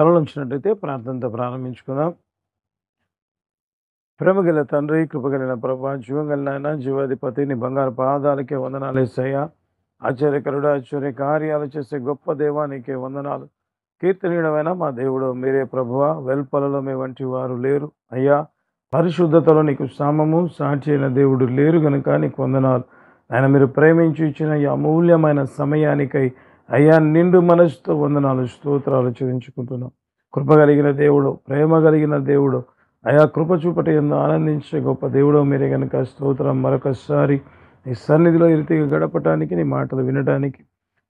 తలలోంచినట్టయితే ప్రార్థనతో ప్రారంభించుకుందాం. ప్రేమగల తండ్రి, కృపగలిగిన ప్రభా, జీవంగల నాయన, జీవాధిపతి, నీ బంగారు పాదాలకే వందనాలు యేసయ్యా. ఆశ్చర్యకరుడు, ఆశ్చర్య కార్యాలు చేసే గొప్ప దేవా, నీకే వందనాలు. కీర్తనీయుడమైన మా దేవుడు మీరే ప్రభువా. వెల్పలలో మీ వంటి వారు లేరు అయ్యా. పరిశుద్ధతలో నీకు సమము సాటి అయిన దేవుడు లేరు గనుక నీకు వందనాలు. ఆయన మీరు ప్రేమించి ఇచ్చిన ఈ అమూల్యమైన సమయానికై అయ్యా నిండు మనసుతో వందనాలు, స్తోత్రాలు చెల్లించుకుంటున్నాం. కృప కలిగిన దేవుడు, ప్రేమ కలిగిన దేవుడు, అయా కృప చూపటి ఎందు ఆనందించే గొప్ప దేవుడు మీరే కనుక స్తోత్రం. మరొకసారి నీ సన్నిధిలో ఈ రీతిగా గడపటానికి, నీ మాటలు వినడానికి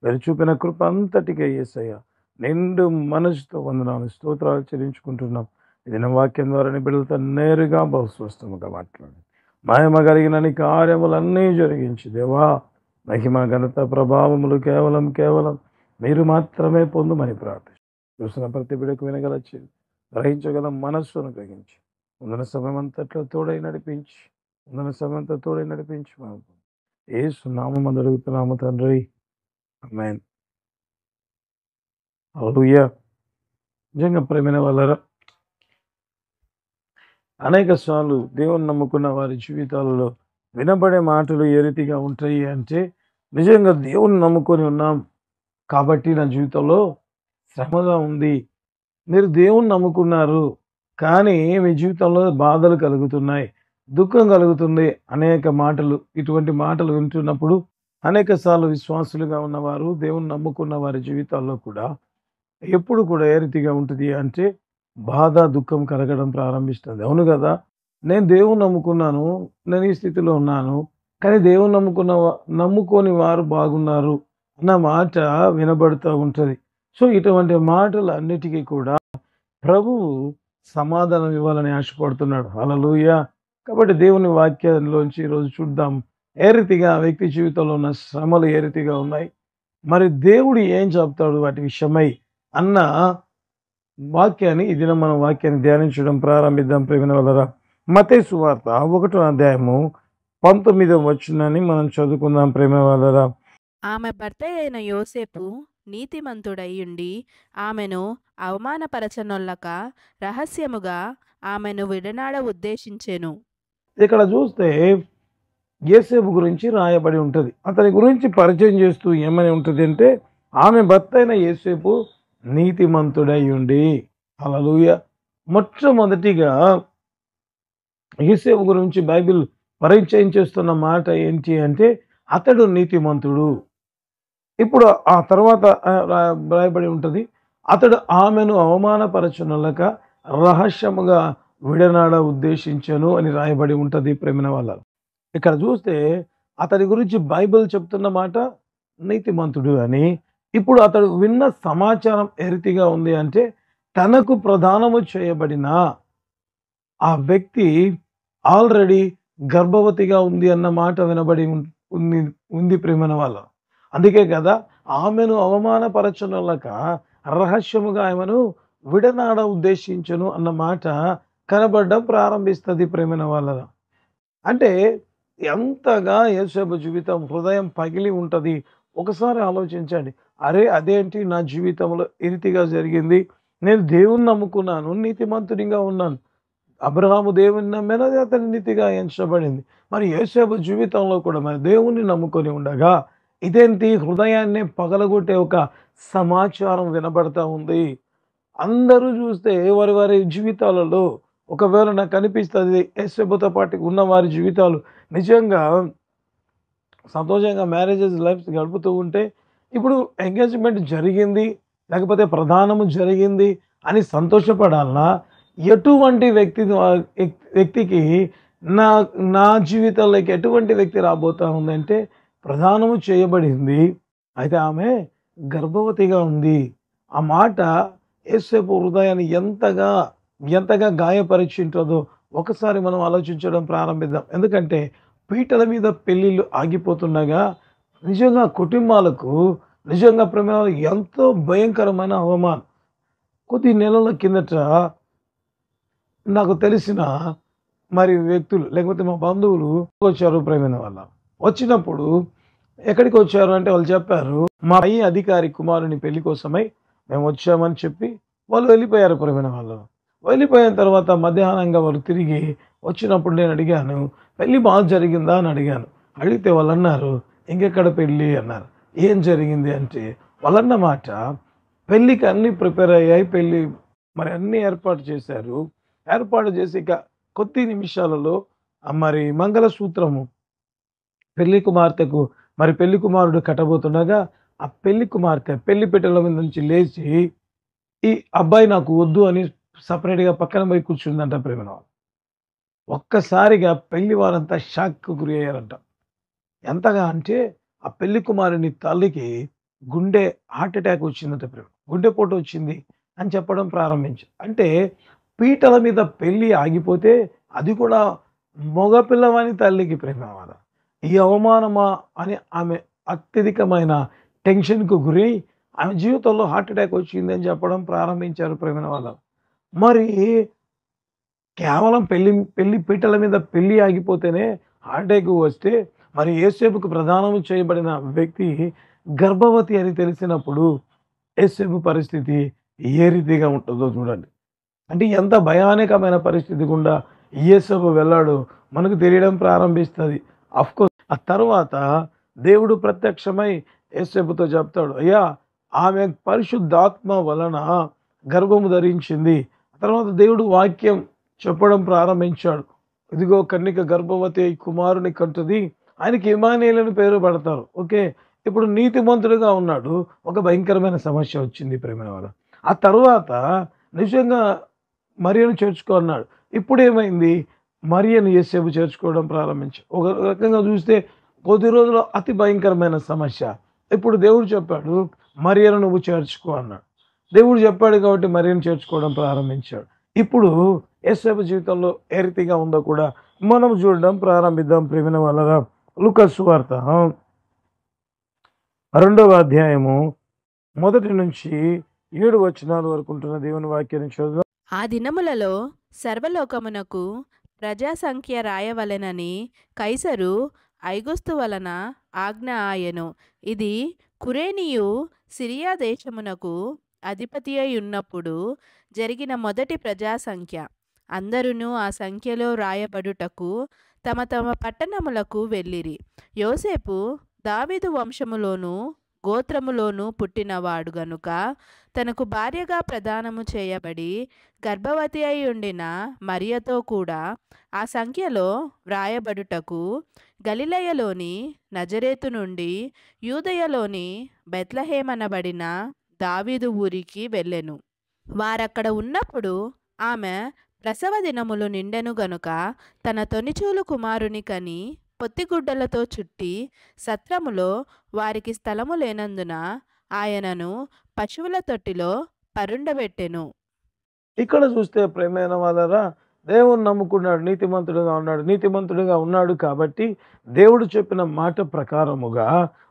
మీరు చూపిన కృప అంతటికే యేసయ్యా నిండు మనసుతో వందనాలు, స్తోత్రాలు చెల్లించుకుంటున్నాం. ఇది నా వాక్యం ద్వారా నీ బిడ్డలతో నేరుగా బహుస్వస్థముగా మాట్లాడి మహిమ కలిగిన నీ కార్యములన్నీ జరిగించి దేవా, మహిమ ఘనత ప్రభావములు కేవలం మీరు మాత్రమే పొందుమని ప్రార్థించి చూసిన ప్రతి బిడ్డకు వినగల చెవి, గ్రహించగల మనస్సును గ్రహించి ఉందన సమయం అంతట్లో తోడై నడిపించి మనం యేసు నామమున అడుగుతున్నాము తండ్రి, ఆమేన్. హల్లెలూయా. నిజంగా ప్రేమైన వాళ్ళరా, అనేక సార్లు దేవుని నమ్ముకున్న వారి జీవితాలలో వినబడే మాటలు ఏ రీతిగా ఉంటాయి అంటే, నిజంగా దేవుని నమ్ముకొని ఉన్నాం కాబట్టి నా జీవితంలో శ్రమగా ఉంది. మీరు దేవుని నమ్ముకున్నారు కానీ మీ జీవితంలో బాధలు కలుగుతున్నాయి, దుఃఖం కలుగుతుంది. అనేక మాటలు, ఇటువంటి మాటలు వింటున్నప్పుడు అనేక సార్లు విశ్వాసులుగా ఉన్నవారు, దేవుని నమ్ముకున్న వారి జీవితాల్లో కూడా ఎప్పుడు కూడా ఏ రీతిగా ఉంటుంది అంటే బాధ, దుఃఖం కలగడం ప్రారంభిస్తుంది. అవును కదా, నేను దేవుని నమ్ముకున్నాను, నేను ఈ స్థితిలో ఉన్నాను, కానీ దేవుని నమ్ముకొని వారు బాగున్నారు అన్న మాట వినబడుతూ ఉంటుంది. సో ఇటువంటి మాటలు అన్నిటికీ కూడా ప్రభువు సమాధానం ఇవ్వాలని ఆశపడుతున్నాడు. హల్లెలూయా. కాబట్టి దేవుని వాక్యంలోంచి ఈరోజు చూద్దాం ఏ రీతిగా వ్యక్తి జీవితంలో ఉన్న శ్రమలు ఏ రీతిగా ఉన్నాయి, మరి దేవుడు ఏం చెప్తాడు వాటి విషయమై అన్న వాక్యాన్ని, ఈ దినం మనం వాక్యాన్ని ధ్యానించడం ప్రారంభిద్దాం. ప్రేమైన వాళ్ళరా, మత్తయి సువార్త 1వ అధ్యాయము 19వ వచనాన్ని మనం చదువుకుందాం. ప్రేమైన వాళ్ళరా, ఆమె భర్త అయిన యోసేపు నీతిమంతుడయ్యుండి ఆమెను అవమానపరచనొల్లక రహస్యముగా ఆమెను విడనాడ ఉద్దేశించెను. ఇక్కడ చూస్తే యోసేపు గురించి రాయబడి ఉంటుంది. అతని గురించి పరిచయం చేస్తూ ఏమని ఉంటుంది అంటే, ఆమె భర్త అయిన యోసేపు నీతిమంతుడై ఉండి. హల్లెలూయా. మొట్టమొదటిగా యోసేపు గురించి బైబిల్ పరిచయం చేస్తున్న మాట ఏంటి అంటే, అతడు నీతిమంతుడు. ఇప్పుడు ఆ తర్వాత రాయబడి ఉంటుంది, అతడు ఆమెను అవమానపరచునలక రహస్యముగా విడనాడ ఉద్దేశించను అని రాయబడి ఉంటుంది. ప్రేమిన వాళ్ళ, ఇక్కడ చూస్తే అతడి గురించి బైబిల్ చెప్తున్న మాట నీతిమంతుడు అని. ఇప్పుడు అతడు విన్న సమాచారం ఏ రీతిగా ఉంది అంటే, తనకు ప్రదానము చేయబడిన ఆ వ్యక్తి ఆల్రెడీ గర్భవతిగా ఉంది అన్న మాట వినబడి ఉంది ప్రేమన వాళ్ళ. అందుకే కదా ఆమెను అవమానపరచనలక రహస్యముగా ఆమెను విడనాడ ఉద్దేశించను అన్న మాట కనబడడం ప్రారంభిస్తుంది. ప్రేమన వాళ్ళ అంటే ఎంతగా యేసేపు జీవితం హృదయం పగిలి ఉంటుంది. ఒకసారి ఆలోచించండి, అరే అదేంటి నా జీవితంలో ఈ రీతిగా జరిగింది, నేను దేవుణ్ణి నమ్ముకున్నాను, నీతిమంతునిగా ఉన్నాను, అబ్రహాము దేవుని నమ్మినది అతని నీతిగా ఎంచబడింది. మరి యోసేపు జీవితంలో కూడా మరి దేవుణ్ణి నమ్ముకొని ఉండగా ఇదేంటి హృదయాన్ని పగలగొట్టే ఒక సమాచారం వినబడతా ఉంది. అందరూ చూస్తే వారి వారి జీవితాలలో ఒకవేళ నాకు అనిపిస్తుంది యోసేపుతో పాటు ఉన్న వారి జీవితాలు నిజంగా సంతోషంగా మ్యారేజెస్ లైఫ్ గడుపుతూ ఉంటే, ఇప్పుడు ఎంగేజ్మెంట్ జరిగింది లేకపోతే ప్రధానము జరిగింది అని సంతోషపడాలన్నా, ఎటువంటి వ్యక్తికి నా జీవితంలోకి ఎటువంటి వ్యక్తి రాబోతా ఉందంటే, ప్రధానము చేయబడింది, అయితే ఆమె గర్భవతిగా ఉంది. ఆ మాట యేసేపు హృదయాన్ని ఎంతగా గాయపరిచింటుందో ఒకసారి మనం ఆలోచించడం ప్రారంభిద్దాం. ఎందుకంటే పీటల మీద పెళ్ళిళ్ళు ఆగిపోతుండగా నిజంగా కుటుంబాలకు నిజంగా ప్రేమ ఎంతో భయంకరమైన అవమానం. కొద్ది నెలల కిందట నాకు తెలిసిన మరి వ్యక్తులు లేకపోతే మా బంధువులు వచ్చారు ప్రేమైన వాళ్ళ. వచ్చినప్పుడు ఎక్కడికి వచ్చారు అంటే వాళ్ళు చెప్పారు, మా పై అధికారి కుమారుని పెళ్లి కోసమై మేము వచ్చామని చెప్పి వాళ్ళు వెళ్ళిపోయారు ప్రియమైన వాళ్ళు. వెళ్ళిపోయిన తర్వాత మధ్యాహ్నంగా వారు తిరిగి వచ్చినప్పుడు నేను అడిగాను, "పెళ్లి బాగా జరిగిందా?" అని అడిగాను. అడిగితే వాళ్ళన్నారు, "ఇంకెక్కడ పెళ్లి?" అన్నారు. "ఏం జరిగింది?" అంటే వాళ్ళన్న మాట, "పెళ్ళికి అన్నీ ప్రిపేర్ అయ్యాయి. పెళ్లి మరి అన్నీ ఏర్పాటు చేశారు. ఏర్పాటు చేసి ఇక కొద్ది నిమిషాలలో మరి మంగళసూత్రము పెళ్లి కుమార్తెకు మరి పెళ్లి కుమారుడు కట్టబోతుండగా, ఆ పెళ్లి కుమార్తె పెళ్లి పీటల మీద నుంచి లేచి, ఈ అబ్బాయి నాకు వద్దు అని సెపరేట్‌గా పక్కన పోయి కూర్చుందంట ప్రేమన. ఒక్కసారిగా పెళ్లి వారంతా షాక్‌కు గురయ్యారంట. ఎంతగా అంటే ఆ పెళ్లి కుమారుని తల్లికి గుండె హార్ట్ అటాక్ వచ్చిందంట ప్రేమ. గుండెపోటు వచ్చింది అని చెప్పడం ప్రారంభించారు. అంటే పీటల మీద పెళ్లి ఆగిపోతే అది కూడా మగ పిల్లవాని తల్లికి ప్రేమ. ఈ అవమానమా అని ఆమె అత్యధికమైన టెన్షన్‌కు గురై ఆమె జీవితంలో హార్ట్ అటాక్ వచ్చిందని చెప్పడం ప్రారంభించారు ప్రేమైన వాళ్ళు. మరి కేవలం పెళ్లి పీటల మీద పెళ్లి ఆగిపోతేనే హార్ట్ అటాక్ వస్తే మరి యేసేపుకు ప్రదానం చేయబడిన వ్యక్తి గర్భవతి అని తెలిసినప్పుడు యేసేపు పరిస్థితి ఏ రీతిగా ఉంటుందో చూడండి. అంటే ఎంత భయానకమైన పరిస్థితి గుండా యేసేపు వెళ్ళాడో మనకు తెలియడం ప్రారంభిస్తది. ఆఫ్‌కోర్స్ ఆ తరువాత దేవుడు ప్రత్యక్షమై యేసేపుతో చెప్తాడు, "అయ్యా! ఆమె పరిశుద్ధాత్మ వలన గర్భము ధరించింది." ఆ తర్వాత దేవుడు వాక్యం చెప్పడం ప్రారంభించాడు. "ఇదిగో కన్యక గర్భవతి అయి కుమారుని కంటది. ఆయనకి ఇమ్మానుయేలు అని పేరు పెడతారు." ఓకే. ఇప్పుడు నీతిమంతుడుగా ఉన్నాడు. ఒక భయంకరమైన సమస్య వచ్చింది ప్రేమైన వాళ్ళ. ఆ తరువాత నిజంగా మరియను చేర్చుకో అన్నాడు. ఇప్పుడేమైంది? మరియను యేసేపు చేర్చుకోవడం ప్రారంభించాడు. ఒక రకంగా చూస్తే కొద్ది రోజుల్లో అతి భయంకరమైన సమస్య. ఇప్పుడు దేవుడు చెప్పాడు, మరియను నువ్వు చేర్చుకో అన్నాడు. దేవుడు చెప్పాడు కాబట్టి మరియను చేర్చుకోవడం ప్రారంభించాడు. ఇప్పుడు యేసేపు జీవితంలో ఏ రీతిగా ఉందో కూడా మనం చూడడం ప్రారంభిద్దాం ప్రియమైన వాళ్ళరా. లూకా సువార్త 2వ అధ్యాయము 1 నుంచి 7 వచనాల వరకు ఉంటున్న దేవుని వాక్యాన్ని చదువుదాం. ఆ దినములలో సర్వలోకమునకు ప్రజాసంఖ్య రాయవలెనని కైసరు ఐగుస్తు వలన ఆజ్ఞ ఆయెను. ఇది కురేనియు సిరియా దేశమునకు అధిపతి అయి ఉన్నప్పుడు జరిగిన మొదటి ప్రజాసంఖ్య. అందరును ఆ సంఖ్యలో రాయబడుటకు తమ తమ పట్టణములకు వెళ్ళిరి. యోసేపు దావీదు వంశములోను గోత్రములోను పుట్టినవాడు గనుక తనకు భార్యగా ప్రదానము చేయబడి గర్భవతి అయి ఉండిన మరియతో కూడా ఆ సంఖ్యలో వ్రాయబడుటకు గలిలయలోని నజరేతు నుండి యూదయలోని బెత్లెహేమనబడిన దావీదు ఊరికి వెళ్ళెను. వారక్కడ ఉన్నప్పుడు ఆమె ప్రసవ దినములు నిండెను గనుక తన తొనిచూలు కుమారుని కని పొత్తిగుడ్డలతో చుట్టి సత్రములో వారికి స్థలము లేనందున ఆయనను పశువుల తొట్టిలో పరుండబెట్టెను. ఇక్కడ చూస్తే ప్రేమైన వాళ్ళరా, దేవుని నమ్ముకున్నాడు, నీతిమంతుడుగా ఉన్నాడు కాబట్టి దేవుడు చెప్పిన మాట ప్రకారముగా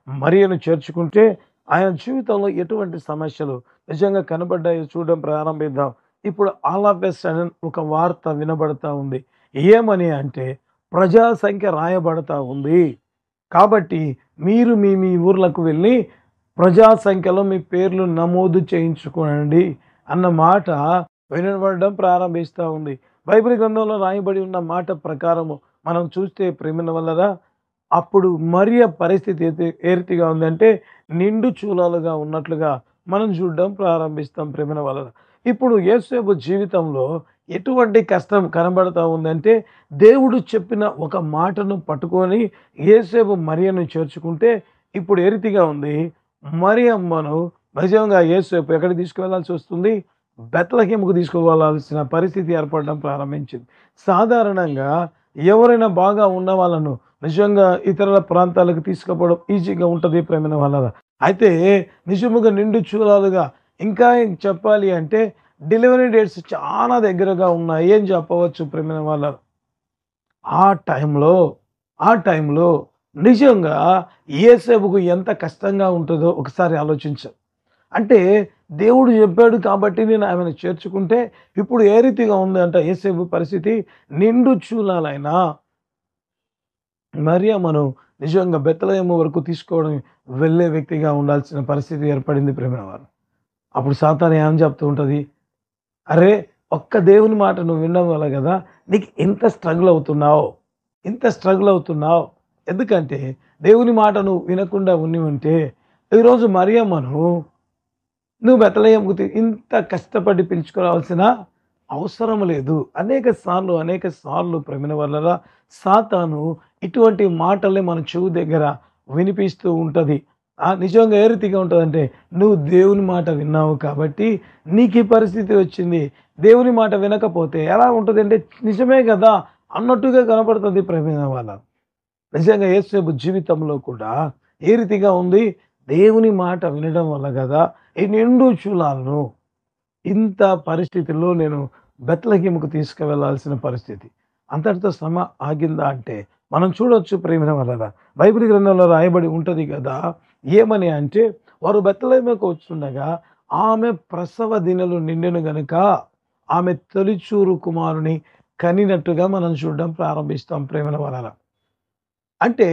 మరియను చేర్చుకుంటే ఆయన జీవితంలో ఎటువంటి సమస్యలు నిజంగా కనబడ్డాయో చూడడం ప్రారంభిద్దాం. ఇప్పుడు ఆల్ ఆఫ్ ఎ సడన్ ఒక వార్త వినబడతా ఉంది. ఏమని అంటే ప్రజా సంఖ్య రాయబడతా ఉంది. కాబట్టి మీరు మీ మీ ఊర్లకు వెళ్ళి ప్రజా సంఖ్యలో మీ పేర్లు నమోదు చేయించుకోండి అన్న మాట వినబడడం ప్రారంభిస్తూ ఉంది. బైబిల్ గ్రంథంలో రాయబడి ఉన్న మాట ప్రకారము మనం చూస్తే ప్రేమిన వల్లరా అప్పుడు మరియ పరిస్థితి ఏ రీతిగా ఉందంటే నిండు చూలాలుగా ఉన్నట్లుగా మనం చూడడం ప్రారంభిస్తాం ప్రేమిన వల్ల. ఇప్పుడు యేసేపు జీవితంలో ఎటువంటి కష్టం కనబడతా ఉందంటే దేవుడు చెప్పిన ఒక మాటను పట్టుకొని యేసేపు మరియను చేర్చుకుంటే ఇప్పుడు ఏ రీతిగా ఉంది, మరియమ్మను నిజంగా యేసేపు ఎక్కడికి తీసుకువెళ్లాల్సి వస్తుంది, బెత్లెహేముకు తీసుకువెళ్లాల్సిన పరిస్థితి ఏర్పడడం ప్రారంభించింది. సాధారణంగా ఎవరైనా బాగా ఉన్న వాళ్ళను నిజంగా ఇతరుల ప్రాంతాలకు తీసుకుపోవడం ఈజీగా ఉంటుంది ప్రేమైన వాళ్ళ. అయితే నిజముగా నిండు చూలాలుగా ఇంకా ఏం చెప్పాలి అంటే డెలివరీ డేట్స్ చాలా దగ్గరగా ఉన్నాయి అని చెప్పవచ్చు ప్రేమైన వాళ్ళ. ఆ టైంలో నిజంగా యేసేపుకు ఎంత కష్టంగా ఉంటుందో ఒకసారి ఆలోచించాను. అంటే దేవుడు చెప్పాడు కాబట్టి నేను ఆమెను చేర్చుకుంటే ఇప్పుడు ఏ రీతిగా ఉంది అంటే యేసేపు పరిస్థితి నిండు చూలాలైనా మరియమ్మను నిజంగా బెత్లెహేము వరకు తీసుకోవడం వెళ్ళే వ్యక్తిగా ఉండాల్సిన పరిస్థితి ఏర్పడింది ప్రేమైన వారు. అప్పుడు సాతాను ఏమని చెప్తూ ఉంటుంది, అరే ఒక్క దేవుని మాట నువ్వు వినడం వల్ల కదా నీకు ఇంత స్ట్రగుల్ అవుతున్నావు, ఇంత స్ట్రగుల్ అవుతున్నావు. ఎందుకంటే దేవుని మాట నువ్వు వినకుండా ఉంటే ఈరోజు మరియమ్మను నువ్వు బెత్లెహేముకు ఇంత కష్టపడి పిలుచుకురావాల్సిన అవసరం లేదు. అనేక సార్లు ప్రేమిన వల్ల సాతాను ఇటువంటి మాటల్ని మన చెవు దగ్గర వినిపిస్తూ ఉంటుంది. నిజంగా ఏ రీతిగా ఉంటుందంటే, నువ్వు దేవుని మాట విన్నావు కాబట్టి నీకు ఈ పరిస్థితి వచ్చింది. దేవుని మాట వినకపోతే ఎలా ఉంటుంది అంటే, నిజమే కదా అన్నట్టుగా కనపడుతుంది ప్రేమిన వాళ్ళ. నిజంగా యేసేపు జీవితంలో కూడా ఏ రీతిగా ఉంది, దేవుని మాట వినడం వల్ల కదా ఈ నిండు చూలాలను ఇంత పరిస్థితుల్లో నేను బెత్లెహేముకు తీసుకువెళ్లాల్సిన పరిస్థితి. అంతటితో శ్రమ ఆగిందా అంటే మనం చూడొచ్చు ప్రేమిన వల్ల బైబిల్ గ్రంథంలో రాయబడి ఉంటుంది కదా. ఏమని అంటే, వారు బెత్లెహేముకు వస్తుండగా ఆమె ప్రసవ దినలు నిండెను గనుక ఆమె తొలిచూరు కుమారుని కనినట్టుగా మనం చూడడం ప్రారంభిస్తాం ప్రేమిన వలన. అంటే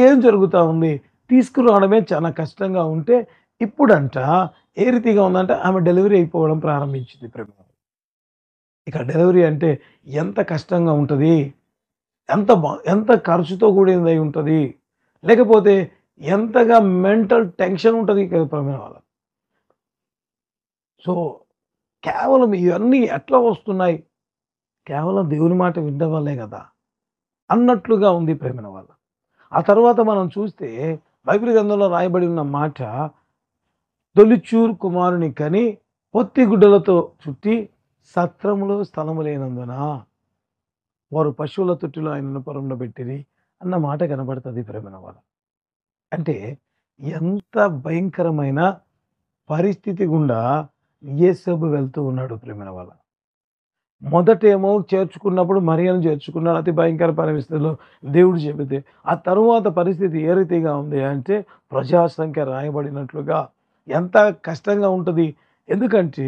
ఏం జరుగుతూ ఉంది, తీసుకురావడమే చాలా కష్టంగా ఉంటే ఇప్పుడంట ఏ రీతిగా ఉందంటే ఆమె డెలివరీ అయిపోవడం ప్రారంభించింది ప్రేమిన. ఇక డెలివరీ అంటే ఎంత కష్టంగా ఉంటుంది, ఎంత ఖర్చుతో కూడినదై ఉంటుంది, లేకపోతే ఎంతగా మెంటల్ టెన్షన్ ఉంటుంది కదా ప్రేమిన వాళ్ళ. సో కేవలం ఇవన్నీ ఎట్లా వస్తున్నాయి, కేవలం దేవుని మాట వినడం వల్లే కదా అన్నట్లుగా ఉంది ప్రేమిన వాళ్ళ. ఆ తర్వాత మనం చూస్తే బైబిల్ గ్రంథంలో రాయబడి ఉన్న మాట, తొలిచూరు కుమారుని కని పొత్తి గుడ్డలతో చుట్టి సత్రములో స్థలము లేనందున వారు పశువుల తొట్టిలో ఆయనను పొరంలో పెట్టిరి అన్న మాట కనబడుతుంది ప్రేమిన వాళ్ళ. అంటే ఎంత భయంకరమైన పరిస్థితి గుండా యేసేపు వెళ్తూ ఉన్నాడు ప్రేమిన వాళ్ళ. మొదటేమో చేర్చుకున్నప్పుడు మరియను చేర్చుకున్నాడు, అతి భయంకర పరిస్థితుల్లో దేవుడు చెబితే. ఆ తరువాత పరిస్థితి ఏ రీతిగా ఉంది అంటే, ప్రజాసంఖ్య రాయబడినట్లుగా ఎంత కష్టంగా ఉంటుంది. ఎందుకంటే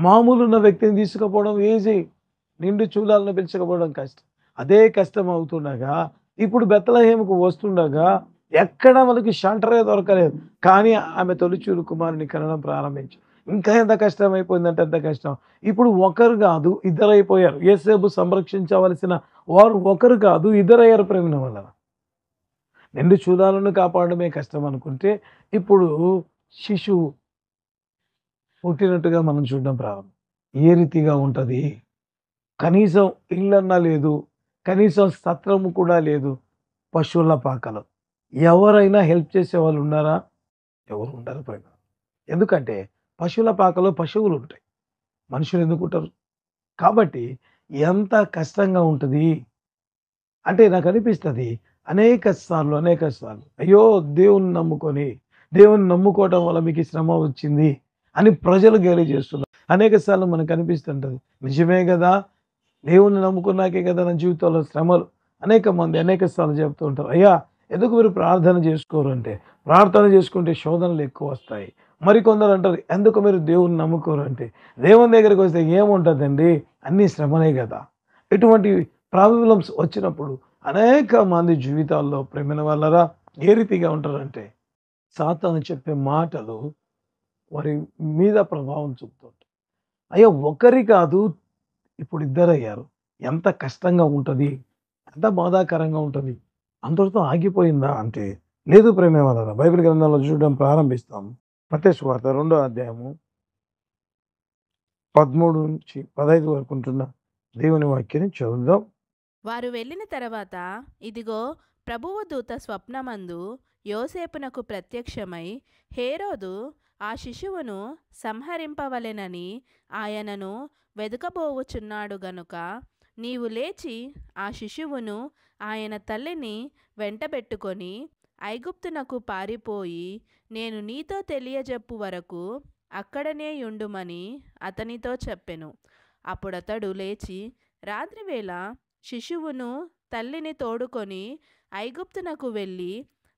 మామూలు ఉన్న వ్యక్తిని తీసుకుపోవడం ఈజీ, నిండు చూలాలను పిలుచుకపోవడం కష్టం. అదే కష్టం అవుతుండగా ఇప్పుడు బెత్లెహేముకు వస్తుండగా ఎక్కడ మనకి షెల్టరే దొరకలేదు. కానీ ఆమె తొలిచూరు కుమారుని కనడం ప్రారంభించి ఇంకా ఎంత కష్టం అయిపోయిందంటే ఎంత కష్టం. ఇప్పుడు ఒకరు కాదు ఇద్దరైపోయారు. యేసేపు సంరక్షించవలసిన వారు ఒకరు కాదు ఇద్దరయ్యారు ప్రేమిన వల్ల. నిండు చూలాలను కాపాడమే కష్టం అనుకుంటే ఇప్పుడు శిశువు పుట్టినట్టుగా మనం చూడడం ప్రారంభం. ఏ రీతిగా ఉంటుంది, కనీసం ఇల్లన్నా లేదు, కనీసం సత్రము కూడా లేదు, పశువుల పాకలు. ఎవరైనా హెల్ప్ చేసే వాళ్ళు ఉన్నారా? ఎవరు ఉండరు ప్రేమ. ఎందుకంటే పశువుల పాకలో పశువులు ఉంటాయి, మనుషులు ఎందుకు ఉంటారు? కాబట్టి ఎంత కష్టంగా ఉంటుంది అంటే నాకు అనిపిస్తుంది అనేక సార్లు అయ్యో దేవుని నమ్ముకోవడం వల్ల మీకు ఈ శ్రమ వచ్చింది అని ప్రజలు గేలి చేస్తున్నారు. అనేక సార్లు మనకు అనిపిస్తుంటుంది, నిజమే కదా, దేవుణ్ణి నమ్ముకున్నాకే కదా నా జీవితంలో శ్రమలు. అనేక సార్లు చెప్తూ ఉంటారు, అయ్యా ఎందుకు మీరు ప్రార్థన చేసుకోరు అంటే, ప్రార్థన చేసుకుంటే శోధనలు ఎక్కువ వస్తాయి. మరికొందరు అంటారు, ఎందుకు మీరు దేవుణ్ణి నమ్ముకోరు అంటే, దేవుని దగ్గరికి వస్తే ఏముంటుందండి, అన్నీ శ్రమనే కదా. ఇటువంటి ప్రాబ్లమ్స్ వచ్చినప్పుడు అనేక మంది జీవితాల్లో ప్రేమిన వాళ్ళరా ఏ రీతిగా ఉంటారంటే, సాతాను చెప్పే మాటలు వారి మీద ప్రభావం చూపుతుంటాయి. అయ్యో ఒకరి కాదు ఇప్పుడు ఇద్దరయ్యారు, ఎంత కష్టంగా ఉంటుంది, ఎంత బాధాకరంగా ఉంటుంది. అందరితో ఆగిపోయిందా అంటే లేదు ప్రేమ వాళ్ళ. బైబిల్ గ్రంథంలో చూడడం ప్రారంభిస్తాం. మత్తయి సువార్త 2వ అధ్యాయము 13 నుంచి 15 వరకు ఉంటున్న దేవుని వాక్యాన్ని చదువుదాం. వారు వెళ్ళిన తర్వాత ఇదిగో ప్రభువు దూత స్వప్నమందు యోసేపునకు ప్రత్యక్షమై, హేరోదు ఆ శిశువును సంహరింపవలెనని ఆయనను వెదుకబోవుచున్నాడు గనుక నీవు లేచి ఆ శిశువును ఆయన తల్లిని వెంటబెట్టుకొని ఐగుప్తునకు పారిపోయి నేను నీతో తెలియజెప్పు వరకు అక్కడనే యుండుమని అతనితో చెప్పెను. అప్పుడతడు లేచి రాత్రివేళ శిశువును తల్లిని తోడుకొని ఐగుప్తునకు వెళ్ళి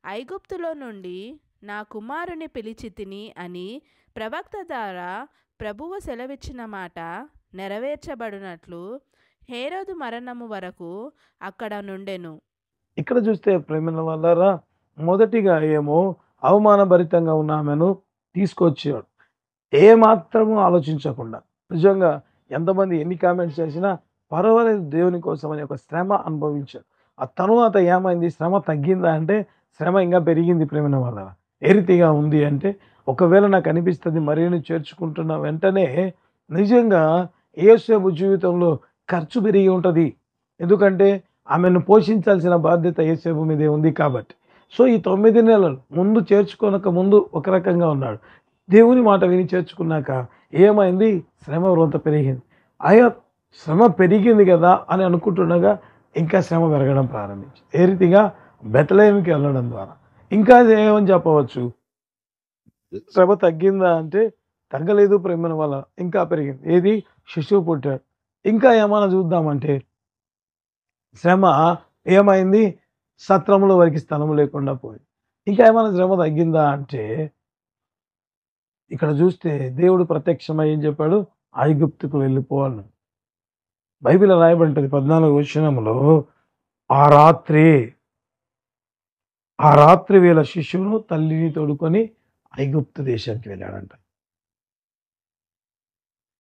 ఐగుప్తులో నుండి నా కుమారుని పిలిచి తిని అని ప్రవక్త ద్వారా ప్రభువు సెలవిచ్చిన మాట నెరవేర్చబడినట్లు హేరోదు మరణము వరకు అక్కడ నుండెను. ఇక్కడ చూస్తే ప్రేమిన వాళ్ళరా, మొదటిగా ఏమో అవమానభరితంగా ఉన్న ఆమెను తీసుకొచ్చాడు, ఏ మాత్రము ఆలోచించకుండా. నిజంగా ఎంతమంది ఎన్ని కామెంట్స్ చేసినా పర్వాలేదు దేవుని కోసం అని ఒక శ్రమ అనుభవించారు. ఆ తరువాత ఏమైంది? శ్రమ తగ్గిందా అంటే శ్రమ ఇంకా పెరిగింది ప్రేమైన వాళ్ళ. ఏ రీతిగా ఉంది అంటే ఒకవేళ నాకు అనిపిస్తుంది మరియను చేర్చుకుంటున్న వెంటనే నిజంగా యోసేపు జీవితంలో ఖర్చు పెరిగి ఉంటది. ఎందుకంటే ఆమెను పోషించాల్సిన బాధ్యత యోసేపు మీదే ఉంది కాబట్టి. సో, ఈ 9 నెలలు ముందు చేర్చుకోనక ముందు ఒక రకంగా ఉన్నాడు. దేవుని మాట విని చేర్చుకున్నాక ఏమైంది? శ్రమ రొంత పెరిగింది. అయ్యో! శ్రమ పెరిగింది గదా! అని అనుకుంటుండగా ఇంకా శ్రమ పెరగడం ప్రారంభించింది. ఏ రీతిగా? బెత్లెహేముకి వెళ్ళడం ద్వారా. ఇంకా ఏమని చెప్పవచ్చు? శ్రమ తగ్గిందా అంటే తగ్గలేదు ప్రేమల వల్ల. ఇంకా పెరిగింది. ఏది? శిశువు పుట్టాడు. ఇంకా ఏమన్నా చూద్దామంటే శ్రమ ఏమైంది? సత్రములో వారికి స్థలం లేకుండా పోయింది. ఇంకా ఏమైనా శ్రమ తగ్గిందా అంటే ఇక్కడ చూస్తే దేవుడు ప్రత్యక్షమై ఏం చెప్పాడు? ఐగుప్తుకు వెళ్ళిపో అన్నాడు. బైబిల్‌లో రాయబడింటది 14వ వచనంలో ఆ రాత్రి ఆ రాత్రి వేళ శిశువును తల్లిని తోడుకొని ఐగుప్తు దేశానికి వెళ్ళాడంట.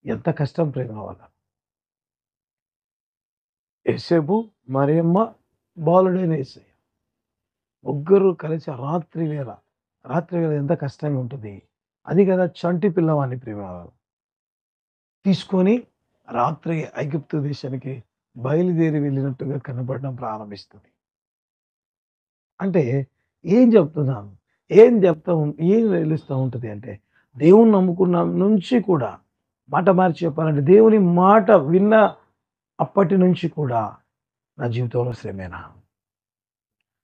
ఎంత కష్టం ప్రేమ వల్ల. యోసేపు, మరియమ్మ, బాలుడైన యేసయ్య ముగ్గురు కలిసి రాత్రి వేళ ఎంత కష్టంగా ఉంటుంది. అది కదా చంటి పిల్లవాడిని ప్రేమ తీసుకొని రాత్రి ఐగుప్తు దేశానికి బయలుదేరి వెళ్ళినట్టుగా కనపడడం ప్రారంభిస్తుంది. అంటే ఏం చెప్తున్నాను? ఏం తెలుస్తూ ఉంటుంది అంటే దేవుని నమ్ముకున్న నుంచి కూడా మాట మార్చి చెప్పాలంటే దేవుని మాట విన్న అప్పటి నుంచి కూడా నా జీవితంలో శ్రమేనా?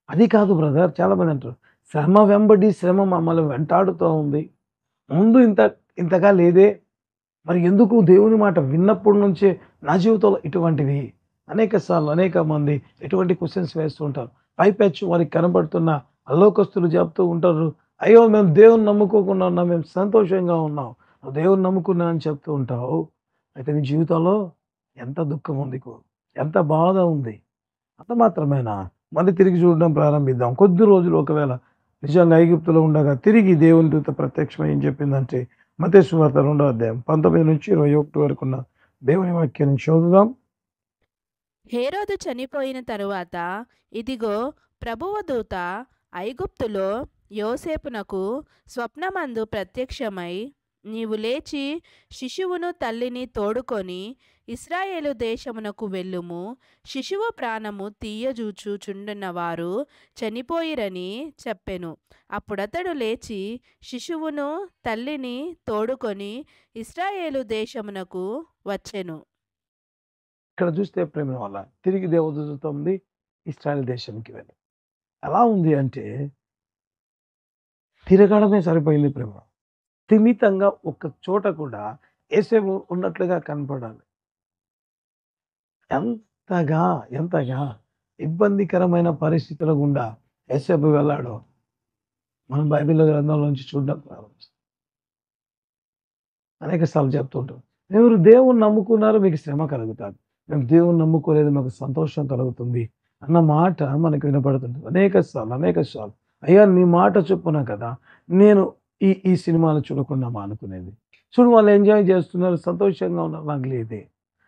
అది కాదు బ్రదర్. చాలామంది అంటారు శ్రమ వెంబడి శ్రమ మమ్మల్ని వెంటాడుతూ ఉంది. ముందు ఇంతగా లేదే. మరి ఎందుకు దేవుని మాట విన్నప్పటి నుంచే నా జీవితంలో ఇటువంటివి అనేక సార్లు అనేక మంది ఎటువంటి క్వశ్చన్స్ వేస్తూ ఉంటారు. పైపెచ్చు వారికి కనబడుతున్న అలోకస్తులు చెప్తూ ఉంటారు, అయ్యో మేము దేవుని నమ్ముకోకుండా ఉన్నాం, మేము సంతోషంగా ఉన్నాం, నువ్వు దేవుని నమ్ముకున్నా అని చెప్తూ ఉంటావు. అయితే నీ జీవితంలో ఎంత దుఃఖం ఉంది, ఎంత బాధ ఉంది. అంత మాత్రమేనా? మళ్ళీ తిరిగి చూడడం ప్రారంభిద్దాం. కొద్ది రోజులు ఒకవేళ నిజంగా ఐగుప్తులో ఉండగా తిరిగి దేవుని దూత ప్రత్యక్షమై ఏం చెప్పిందంటే మత్తయి సువార్త 2వ అధ్యాయం 19 నుంచి 21 వరకు ఉన్న దేవుని వాక్యాన్ని చదువుదాం. హేరోదు చనిపోయిన తరువాత ఇదిగో ప్రభువు దూత ఐగుప్తులో యోసేపునకు స్వప్నమందు ప్రత్యక్షమై, నీవు లేచి శిశువును తల్లిని తోడుకొని ఇశ్రాయేలు దేశమునకు వెళ్ళుము, శిశువు ప్రాణము తీయజూచుచుండున్న వారు చనిపోయిరని చెప్పెను. అప్పుడతడు లేచి శిశువును తల్లిని తోడుకొని ఇశ్రాయేలు దేశమునకు వచ్చెను. ఇక్కడ చూస్తే ప్రేమ వల్ల తిరిగి దేవదూత ఉంది ఇశ్రాయేల్ దేశానికి వెళ్ళి ఎలా ఉంది అంటే తిరగడమే సరిపోయింది ప్రేమ. స్థిమితంగా ఒక్క చోట కూడా యేసేపు ఉన్నట్లుగా కనపడాలి. ఎంతగా ఇబ్బందికరమైన పరిస్థితుల గుండా యేసేపు వెళ్ళాడో మనం బైబిల్ గ్రంథంలోంచి చూడడం ప్రారంభిస్తాం. అనేక సార్లు చెప్తుంటాం, మీరు దేవుని నమ్ముకున్నారు మీకు శ్రమ కలుగుతుంది, మేము దేవుని నమ్ముకోలేదు మాకు సంతోషం కలుగుతుంది అన్న మాట మనకు వినపడుతుంది అనేక సార్లు. అయ్యా నీ మాట చొప్పున కదా నేను ఈ సినిమాలు చూడకుండా మానుకునేది. చూడు వాళ్ళు ఎంజాయ్ చేస్తున్నారు, సంతోషంగా ఉన్నారు, నాకు లేదే.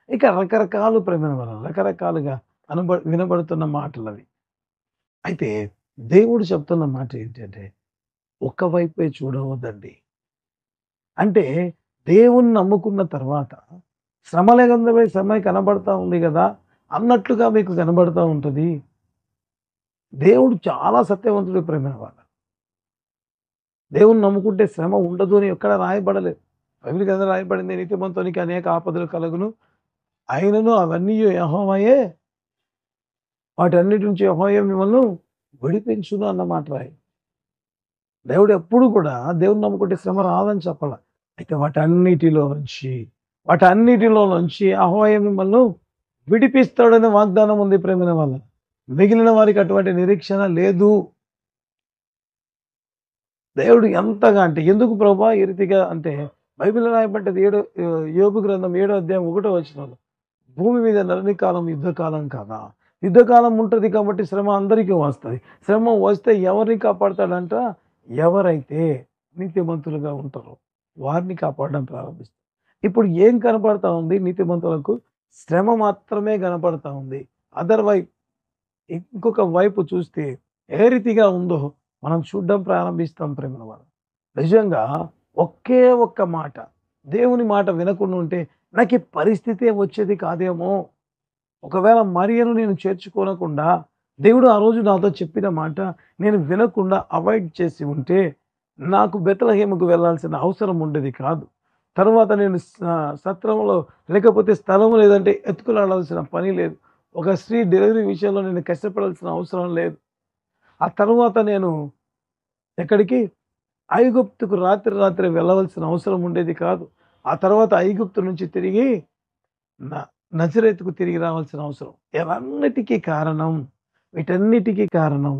ఇక రకరకాల ప్రేమ వల్ల రకరకాలుగా వినబడుతున్న మాటలు అవి. అయితే దేవుడు చెప్తున్న మాట ఏంటంటే ఒక్కవైపే చూడవద్దండి. అంటే దేవుణ్ణి నమ్ముకున్న తర్వాత శ్రమ కనబడతా ఉంది కదా అన్నట్లుగా మీకు కనబడతా ఉంటుంది. దేవుడు చాలా సత్యవంతుడు ప్రేమ వాళ్ళ. దేవుని నమ్ముకుంటే శ్రమ ఉండదు అని ఎక్కడ రాయబడలేదు. బైబిల్ గ్రంథంలో రాయబడింది, నీతిమంతునికి అనేక ఆపదలు కలుగును, అయినను అవన్నీ యెహోవాయే, వాటన్నిటి నుంచి యెహోవా మిమ్మల్ని విడిపించును అన్నమాట రాయి. దేవుడు ఎప్పుడు కూడా దేవుని నమ్ముకుంటే శ్రమ రాదని చెప్పాల. అయితే వాటన్నిటిలో నుంచి యెహోవా మిమ్మల్ని విడిపిస్తాడనే వాగ్దానం ఉంది ప్రేమైన వల్ల. మిగిలిన వారికి అటువంటి నిరీక్షణ లేదు. దేవుడు ఎంతగా అంటే ఎందుకు ప్రభా ఈ రీతిగా అంటే బైబిల్ రాయబడ్డది యోబు గ్రంథం 7వ అధ్యాయం 1వ వచనంలో, భూమి మీద నరుని కాలం యుద్ధకాలం కాదా? యుద్ధకాలం ఉంటుంది కాబట్టి శ్రమ అందరికీ వస్తుంది. శ్రమ వస్తే ఎవరిని కాపాడతాడంట? ఎవరైతే నీతిమంతులుగా ఉంటారో వారిని కాపాడడం ప్రారంభిస్తారు. ఇప్పుడు ఏం కనపడతా ఉంది? నీతిమంతులకు శ్రమ మాత్రమే కనపడతా ఉంది. అదర్ వైపు ఇంకొక వైపు చూస్తే ఏ రీతిగా ఉందో మనం చూడడం ప్రారంభిస్తాం ప్రేమల వాళ్ళ. నిజంగా ఒకే ఒక్క మాట, దేవుని మాట వినకుండా ఉంటే నాకు ఈ పరిస్థితే వచ్చేది కాదేమో. ఒకవేళ మరియను నేను చేర్చుకోనకుండా దేవుడు ఆ రోజు నాతో చెప్పిన మాట నేను వినకుండా అవాయిడ్ చేసి ఉంటే నాకు బెత్లెహేముకు వెళ్ళాల్సిన అవసరం ఉండేది కాదు. తర్వాత నేను సత్రంలో లేకపోతే స్థలం లేదంటే ఎత్తుకులాడాల్సిన పని లేదు. ఒక స్త్రీ డెలివరీ విషయంలో నేను కష్టపడాల్సిన అవసరం లేదు. ఆ తర్వాత నేను ఎక్కడికి ఐగుప్తుకు రాత్రి వెళ్ళవలసిన అవసరం ఉండేది కాదు. ఆ తర్వాత ఐగుప్తు నుంచి తిరిగి నజరేతుకు తిరిగి రావాల్సిన అవసరం. వీటన్నిటికీ కారణం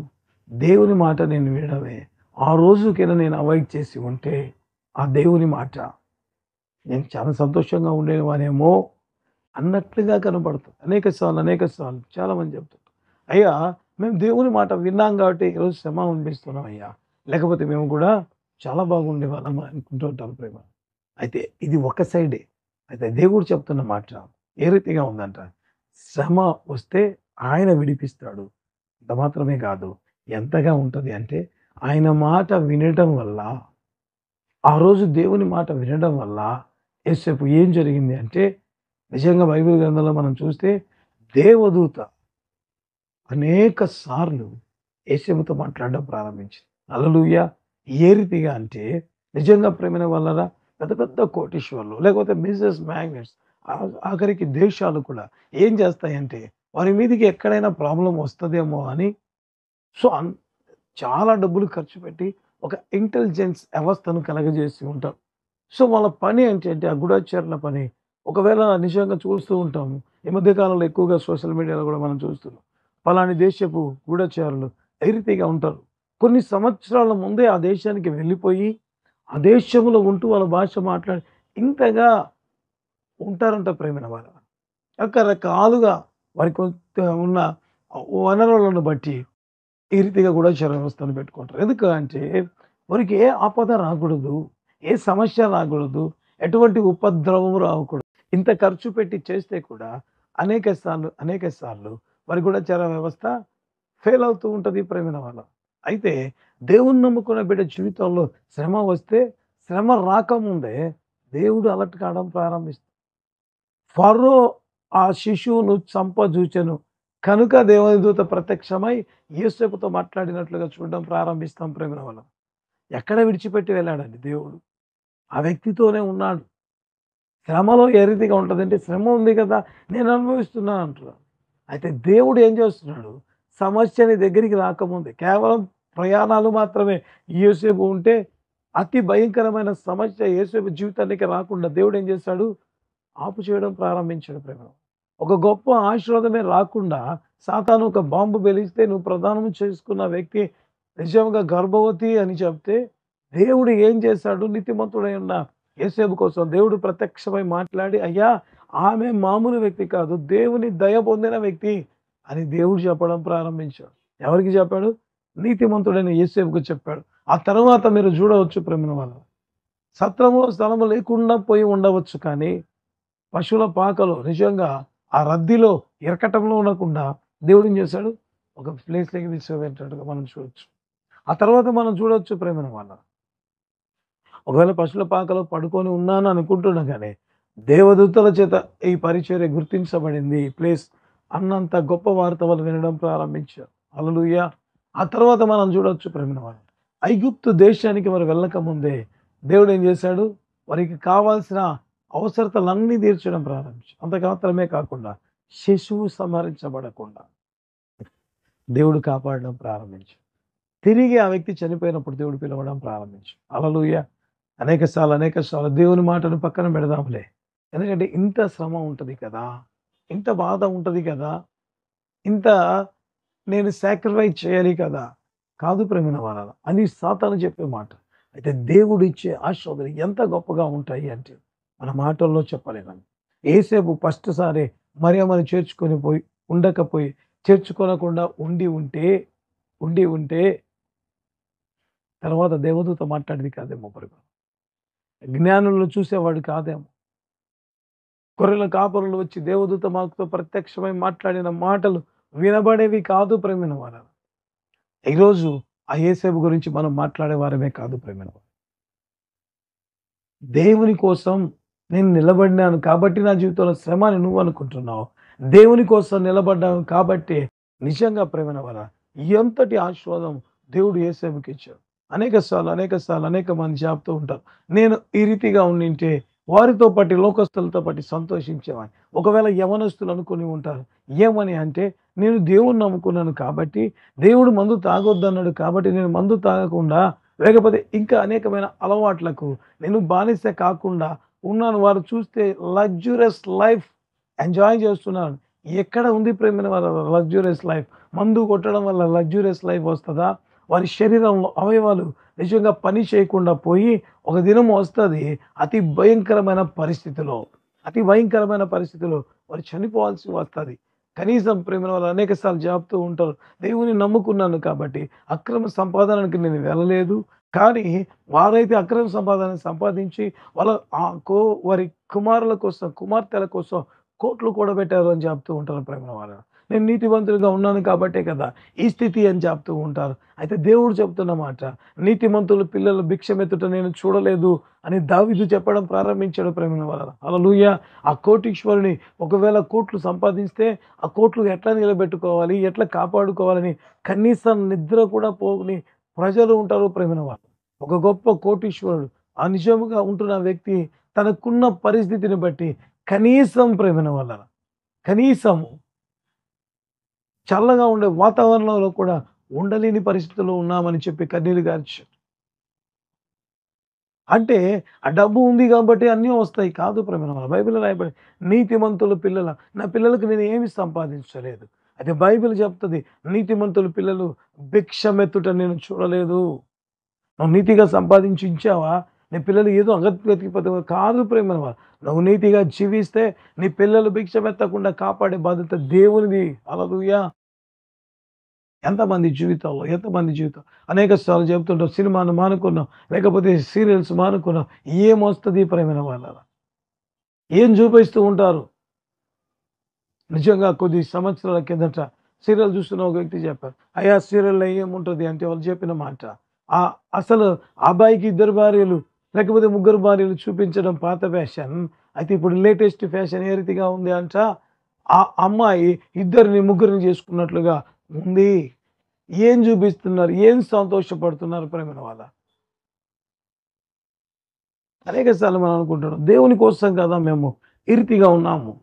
దేవుని మాట నేను వినడమే. ఆ రోజుకైనా నేను అవాయిడ్ చేసి ఉంటే ఆ దేవుని మాట నేను చాలా సంతోషంగా ఉండేవానేమో అన్నట్లుగా కనబడుతుంది. అనేక సార్లు చాలామంది చెప్తారు, అయ్యా మేము దేవుని మాట విన్నాం కాబట్టి ఈరోజు శ్రమ అనిపిస్తున్నాం అయ్యా, లేకపోతే మేము కూడా చాలా బాగుండే వాళ్ళం అనుకుంటూ ఉంటారు ప్రేమ. అయితే ఇది ఒక సైడే. అయితే దేవుడు చెప్తున్న మాట ఏ రీతిగా ఉందంట, శ్రమ వస్తే ఆయన విడిపిస్తాడు. అంత మాత్రమే కాదు, ఎంతగా ఉంటుంది అంటే ఆయన మాట వినడం వల్ల, ఆ రోజు దేవుని మాట వినడం వల్ల యేసేపు ఏం జరిగింది అంటే, నిజంగా బైబిల్ గ్రంథంలో మనం చూస్తే దేవదూత అనేక సార్లు యేసేపుతో మాట్లాడడం ప్రారంభించింది. హల్లెలూయా. ఏ రీతిగా అంటే నిజంగా ప్రేమైన వాళ్ళరా, పెద్ద పెద్ద కోటీశ్వర్లు లేకపోతే బిజినెస్ మ్యాగ్నెట్స్, ఆఖరికి దేశాలు కూడా ఏం చేస్తాయంటే వారి మీదకి ఎక్కడైనా ప్రాబ్లం వస్తుందేమో అని సో చాలా డబ్బులు ఖర్చు పెట్టి ఒక ఇంటెలిజెన్స్ వ్యవస్థను కలగజేసి ఉంటారు. సో వాళ్ళ పని ఏంటంటే ఆ గూఢచారుల పని. ఒకవేళ నిజంగా చూస్తూ ఉంటాము ఈ మధ్య కాలంలో ఎక్కువగా సోషల్ మీడియాలో కూడా మనం చూస్తున్నాం. పలాని దేశపు గూఢచారులు ఏ రీతిగా ఉంటారు. కొన్ని సంవత్సరాల ముందే ఆ దేశానికి వెళ్ళిపోయి ఆ దేశంలో ఉంటూ వాళ్ళ భాష మాట్లాడి ఇంతగా ఉంటారంట ప్రేమైన వాళ్ళ. రకరకాలుగా వారికి ఉన్న వనరులను బట్టి ఈ రీతిగా కూడా వ్యవస్థను పెట్టుకుంటారు. ఎందుకంటే వారికి ఏ ఆపద రాకూడదు, ఏ సమస్య రాకూడదు, ఎటువంటి ఉపద్రవం రాకూడదు. ఇంత ఖర్చు పెట్టి చేస్తే కూడా అనేక సార్లు వారి గూఢచార వ్యవస్థ ఫెయిల్ అవుతూ ఉంటుంది ప్రేమైన వాళ్ళ. అయితే దేవుని నమ్ముకున్న బిడ్డ జీవితంలో శ్రమ వస్తే శ్రమ రాకముందే దేవుడు అలర్ట్ కావడం ప్రారంభిస్తాడు. ఫరో ఆ శిశువును చంపజూచెను కనుక దేవుని దూత ప్రత్యక్షమై యోసేపుతో మాట్లాడినట్లుగా చూడడం ప్రారంభిస్తాం ప్రేమ వల్ల. ఎక్కడ విడిచిపెట్టి వెళ్ళాడండి దేవుడు, ఆ వ్యక్తితోనే ఉన్నాడు. శ్రమలో ఏ రీతిగా ఉంటుందంటే శ్రమ ఉంది కదా నేను అనుభవిస్తున్నాను అంటున్నాడు. అయితే దేవుడు ఏం చేస్తున్నాడు, సమస్యని దగ్గరికి రాకముందే కేవలం ప్రయాణాలు మాత్రమే యోసేపు ఉంటే అతి భయంకరమైన సమస్య యోసేపు జీవితానికి రాకుండా దేవుడు ఏం చేశాడు, ఆపు చేయడం ప్రారంభించాడు ప్రేమ. ఒక గొప్ప ఆశీర్వాదమే రాకుండా సాతాను ఒక బాంబు బెలిస్తే నువ్వు ప్రదానం చేసుకున్న వ్యక్తి నిజంగా గర్భవతి అని చెప్తే దేవుడు ఏం చేశాడు, నీతిమంతుడై ఉన్న యేసేపు కోసం దేవుడు ప్రత్యక్షమై మాట్లాడి అయ్యా ఆమె మామూలు వ్యక్తి కాదు, దేవుని దయ పొందిన వ్యక్తి అని దేవుడు చెప్పడం ప్రారంభించాడు. ఎవరికి చెప్పాడు, నీతిమంతుడైన యేసేపుకు చెప్పాడు. ఆ తర్వాత మీరు చూడవచ్చు ప్రేమ వాళ్ళ, సత్రములో స్థలము లేకుండా పోయి ఉండవచ్చు కానీ పశువుల పాకలో నిజంగా ఆ రద్దీలో ఇరకటంలో ఉండకుండా దేవుడు ఏం చేశాడు, ఒక ప్లేస్లోకి తీసుకువెళ్ళినట్టుగా మనం చూడొచ్చు. ఆ తర్వాత మనం చూడవచ్చు ప్రేమను వాళ్ళ, ఒకవేళ పశువుల పాకలో పడుకొని ఉన్నాను అనుకుంటున్నా కానీ దేవదూతల చేత ఈ పరిచర్య గుర్తించబడింది ఈ ప్లేస్ అన్నంత గొప్ప వార్త వాళ్ళు వినడం ప్రారంభించారు. హల్లెలూయా. ఆ తర్వాత మనం చూడవచ్చు ప్రేమను వాళ్ళ, ఐగుప్తు దేశానికి వారు వెళ్ళక ముందే దేవుడు ఏం చేశాడు, వారికి కావాల్సిన అవసరతలన్నీ తీర్చడం ప్రారంభించాడు. అంత మాత్రమే కాకుండా శిశువు సంహరించబడకుండా దేవుడు కాపాడడం ప్రారంభించాడు. తిరిగి ఆ వ్యక్తి చనిపోయినప్పుడు దేవుడు పిలవడం ప్రారంభించాడు. హల్లెలూయా. అనేక సార్లు దేవుని మాటను పక్కన పెడదాంలే, ఎందుకంటే ఇంత శ్రమ ఉంటుంది కదా, ఇంత బాధ ఉంటుంది కదా, ఇంత నేను సాక్రిఫైస్ చేయాలి కదా, కాదు ప్రేమైన వాళ్ళ అని సాతాను చెప్పే మాట. అయితే దేవుడు ఇచ్చే ఆశీర్వాదాలు ఎంత గొప్పగా ఉంటాయి అంటే మన మాటల్లో చెప్పలేను. యేసేపు ఫస్ట్ సారి మరియమ్మని చేర్చుకోనకుండా ఉండి ఉంటే తర్వాత దేవదూత మాట్లాడేది కాదేమో, జ్ఞానులను చూసేవాడు కాదేమో, గొర్రెల కాపరులు వచ్చి దేవదూత మాతో ప్రత్యక్షమై మాట్లాడిన మాటలు వినబడేవి కాదు ప్రేమైన వారు. ఈరోజు ఆ యేసేపు గురించి మనం మాట్లాడే వారమే కాదు ప్రేమైన వారు. దేవుని కోసం నేను నిలబడినాను కాబట్టి నా జీవితంలో శ్రమ అని నువ్వు అనుకుంటున్నావు. దేవుని కోసం నిలబడ్డాను కాబట్టి నిజంగా ప్రేమైన వారా ఎంతటి ఆశీర్వాదం దేవుడు యేసేపుకి ఇచ్చాడు. అనేక మంది చెప్తూ ఉంటారు, నేను ఈ రీతిగా ఉండింటే వారితో పాటు లోకస్తులతో పాటు సంతోషించేవాడిని. ఒకవేళ యవనస్తులు అనుకుని ఉంటారు ఏమని అంటే, నేను దేవుణ్ణి నమ్ముకున్నాను కాబట్టి, దేవుడు మందు తాగొద్దన్నాడు కాబట్టి నేను మందు తాగకుండా, లేకపోతే ఇంకా అనేకమైన అలవాట్లకు నేను బానిస కాకుండా ఉన్నాను. వారు చూస్తే లగ్జూరియస్ లైఫ్ ఎంజాయ్ చేస్తున్నాను. ఎక్కడ ఉంది ప్రేమైన వాళ్ళ లగ్జూరియస్ లైఫ్? మందు కొట్టడం వల్ల లగ్జూరియస్ లైఫ్ వస్తుందా? వారి శరీరంలో అవయవాలు నిజంగా పని చేయకుండా పోయి ఒక దినం వస్తుంది, అతి భయంకరమైన పరిస్థితిలో వారు చనిపోవాల్సి వస్తుంది. కనీసం ప్రేమైన వాళ్ళు అనేక సార్లు చెప్తూ ఉంటారు, దేవుని నమ్ముకున్నాను కాబట్టి అక్రమ సంపాదనకి నేను వెళ్ళలేదు. కానీ వారైతే అక్రమ సంపాదన సంపాదించి వాళ్ళ వారి కుమారుల కోసం, కుమార్తెల కోసం కోట్లు కూడబెట్టారు అని చెప్తూ ఉంటారు ప్రేమ వాళ్ళ. నేను నీతిమంతుడిగా ఉన్నాను కాబట్టే కదా ఈ స్థితి అని చెప్తూ ఉంటారు. అయితే దేవుడు చెప్తున్న మాట, నీతిమంతుల పిల్లలు భిక్షమెత్తుట నేను చూడలేదు అని దావీదు చెప్పడం ప్రారంభించాడు ప్రేమ వాళ్ళ. హల్లెలూయా. ఆ కోటీశ్వరుని ఒకవేళ కోట్లు సంపాదిస్తే ఆ కోట్లు ఎట్లా నిలబెట్టుకోవాలి, ఎట్లా కాపాడుకోవాలని కనీసం నిద్ర కూడా పోని ప్రజలు ఉంటారు ప్రేమ వాళ్ళు. ఒక గొప్ప కోటీశ్వరుడు ఆ నిజముగా ఉంటున్న వ్యక్తి తనకున్న పరిస్థితిని బట్టి కనీసం ప్రేమ వల్ల కనీసము చల్లగా ఉండే వాతావరణంలో కూడా ఉండలేని పరిస్థితుల్లో ఉన్నామని చెప్పి కన్నీరు గార్చాడు. అంటే ఆ డబ్బు ఉంది కాబట్టి అన్నీ వస్తాయి కాదు ప్రేమ. బైబిల్ రాయబడి నీతిమంతుల పిల్లల, నా పిల్లలకు నేను ఏమి సంపాదించలేదు. అయితే బైబిల్ చెప్తుంది, నీతిమంతుల పిల్లలు భిక్షమెత్తుట నేను చూడలేదు. నువ్వు నీతిగా సంపాదించి ఇచ్చావా? నీ పిల్లలు ఏదో అగత్యపోతే కాదు ప్రేమ. నువ్వు నీతిగా జీవిస్తే నీ పిల్లలు భిక్షమెత్తకుండా కాపాడే బాధ్యత దేవునిది. హల్లెలూయా. ఎంతమంది జీవితం అనేక సార్లు చెప్తుంటాం, సినిమాను మానుకున్నాం, లేకపోతే సీరియల్స్ మానుకున్నాం, ఏమొస్తుంది ప్రేమైన వాళ్ళ? ఏం చూపిస్తూ ఉంటారు? నిజంగా కొద్ది సంవత్సరాల కిందట సీరియల్ చూస్తున్న ఒక వ్యక్తి చెప్పారు, అయ్యా సీరియల్లో ఏముంటుంది అంటే వాళ్ళు చెప్పిన మాట, అసలు అబ్బాయికి 2 భార్యలు లేకపోతే 3 భార్యలు చూపించడం పాత ఫ్యాషన్. అయితే ఇప్పుడు లేటెస్ట్ ఫ్యాషన్ ఏ రీతిగా ఉంది అంట, ఆ అమ్మాయి 2 3 చేసుకున్నట్లుగా ఉంది. ఏం చూపిస్తున్నారు? ఏం సంతోషపడుతున్నారు ప్రేమైన వాళ్ళ? అనేక సార్లు మనం అనుకుంటున్నాం, దేవుని కోసం కదా మేము ఈ రీతిగా ఉన్నాము.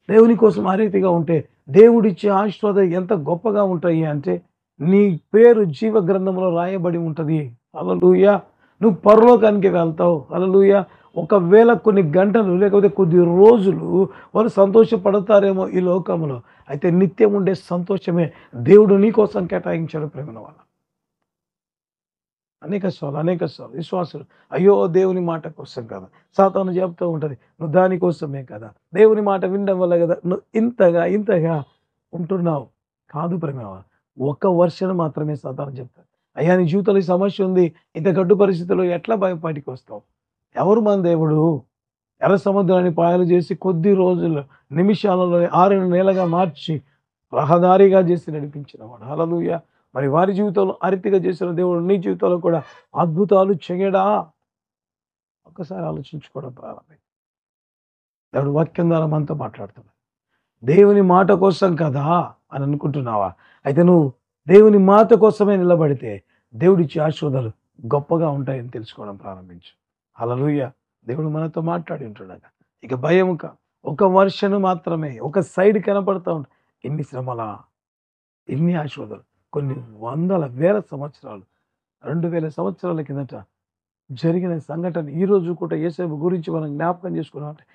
దేవుని కోసం ఆ రీతిగా ఉంటే దేవుడిచ్చే ఆశీర్వాదం ఎంత గొప్పగా ఉంటాయి అంటే, నీ పేరు జీవ గ్రంథంలో రాయబడి ఉంటుంది. హల్లెలూయా. నువ్వు పరలోకానికి వెళ్తావు. హల్లెలూయా. ఒకవేళ కొన్ని గంటలు లేకపోతే కొద్ది రోజులు వాళ్ళు సంతోషపడతారేమో ఈ లోకంలో, అయితే నిత్యం ఉండే సంతోషమే దేవుడు నీ కోసం కేటాయించాడు ప్రేమ వాళ్ళ. అనేక సార్లు విశ్వాసులు అయ్యో దేవుని మాట కోసం కదా, సాతాను చెప్తూ ఉంటుంది, నువ్వు దానికోసమే కదా, దేవుని మాట వినడం వల్ల కదా నువ్వు ఇంతగా ఉంటున్నావు. కాదు ప్రేమ. ఒక్క వర్షం మాత్రమే సాతాను చెప్తాడు, అయ్యా నీ జీవితంలో ఈ సమస్య ఉంది, ఇంత గడ్డు పరిస్థితుల్లో ఎట్లా బయటకి వస్తావు? ఎవరు మన దేవుడు? ఎర్ర సముద్రాన్ని పాయలు చేసి కొద్ది రోజులు నిమిషాలలో 6 నెలలుగా మార్చి రహదారిగా చేసి నడిపించిన వాడు. హల్లెలూయా. మరి వారి జీవితంలో అరితిగా చేసిన దేవుడు నీ జీవితంలో కూడా అద్భుతాలు చేయడా? ఒక్కసారి ఆలోచించుకోవడం ప్రారంభం. దేవుడు వాక్యం ద్వారా మనతో మాట్లాడుతున్నాడు. దేవుని మాట కోసం కదా అని అనుకుంటున్నావా? అయితే నువ్వు దేవుని మాట కోసమే నిలబడితే దేవుడిచ్చే ఆశీర్వాదాలు గొప్పగా ఉంటాయని తెలుసుకోవడం ప్రారంభించు. హల్లెలూయా. దేవుడు మనతో మాట్లాడి ఉంటున్నాడు. ఇక భయముక ఒక వర్షను మాత్రమే ఒక సైడ్ కనపడతా ఉంటాయి. ఎన్ని శ్రమలా, ఎన్ని ఆశీర్వాదాలు. కొన్ని వందల వేల సంవత్సరాలు, 2000 సంవత్సరాల కిందట జరిగిన సంఘటన ఈ రోజు కూడా యేసేపు గురించి మనం జ్ఞాపకం చేసుకున్నామంటే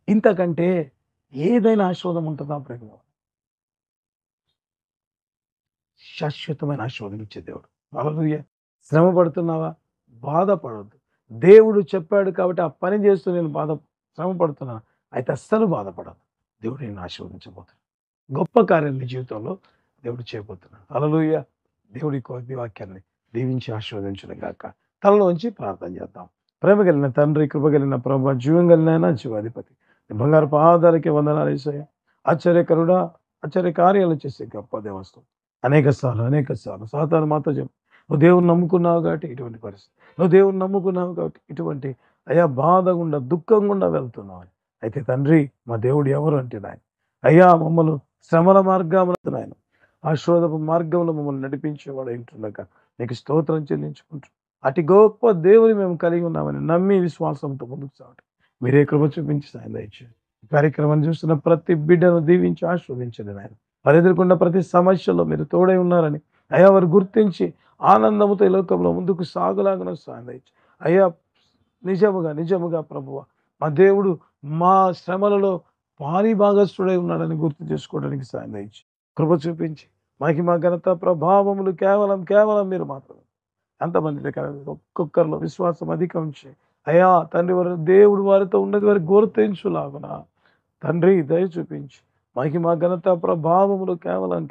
ఇంతకంటే ఏదైనా ఆశీర్వాదం ఉంటుందా ప్రేమ? శాశ్వతమైన ఆశీర్వాదం ఇచ్చే దేవుడు. హల్లెలూయా. శ్రమ పడుతున్నావా? బాధపడవద్దు. దేవుడు చెప్పాడు కాబట్టి ఆ పని చేస్తూ నేను శ్రమ పడుతున్నాను, అయితే అస్సలు బాధపడదు. దేవుడు నేను ఆశీర్వదించబోతున్నాను. గొప్ప కార్యాలు నీ జీవితంలో దేవుడు చేయబోతున్నాడు. హల్లెలూయా. దేవుడి వాక్యాన్ని దీవించి ఆశీర్వదించును గాక. తలలో ఉంచి ప్రార్థన చేద్దాం. ప్రేమ కలిగిన తండ్రి, కృప కలిగిన ప్రభు, జీవం కలిగిన జీవాధిపతి, నీ బంగారు పాదాలకి వందనాలు యేసయ్య. ఆశ్చర్యకరుడా, ఆశ్చర్య కార్యాలు చేసే గొప్ప దేవస్థం. అనేక సార్లు సాతాను మాతో చెప్పు, నువ్వు దేవుని నమ్ముకున్నావు కాబట్టి ఇటువంటి పరిస్థితి, నువ్వు దేవుని నమ్ముకున్నావు కాబట్టి ఇటువంటి అయ్యా బాధ గుండా, దుఃఖం గుండా వెళ్తున్నావు. అయితే తండ్రి, మా దేవుడు ఎవరు అంటే నాయన, అయ్యా మమ్మల్ని శ్రమల మార్గంలో నాయన, ఆశీర్వాదపు మార్గంలో మమ్మల్ని నడిపించేవాడు ఉంటుండగా నీకు స్తోత్రం చెల్లించుకుంటూ, అతి గొప్ప దేవుని మేము కలిగి ఉన్నామని నమ్మి విశ్వాసంతో ముందుకు సాగటం మీరే కృప చూపించి సాయం దయచేయండి. ఈ కార్యక్రమాన్ని చూస్తున్న ప్రతి బిడ్డను దీవించి ఆశీర్వదించండి నాయన. వారు ఎదుర్కొన్న ప్రతి సమస్యలో మీరు తోడై ఉన్నారని అయ్యా వారు గుర్తించి ఆనందంతో ఈ లోకంలో ముందుకు సాగులాగా సాయం దయచేయండి. అయ్యా నిజముగా ప్రభువ, మా దేవుడు మా శ్రమలలో భాగస్థుడై ఉన్నాడని గుర్తు చేసుకోవడానికి సాయం దయచి కృప చూపించి మహిమ ఘనత ప్రభావములు కేవలం మీరు మాత్రమే. ఎంతమంది దగ్గర ఒక్కొక్కరిలో విశ్వాసం అధికం చేయి అయ్యా తండ్రి. వారి దేవుడు వారితో ఉన్నది వారికి గుర్తించులాగున తండ్రి దయ చూపించి మహిమ ఘనత ప్రభావములు కేవలం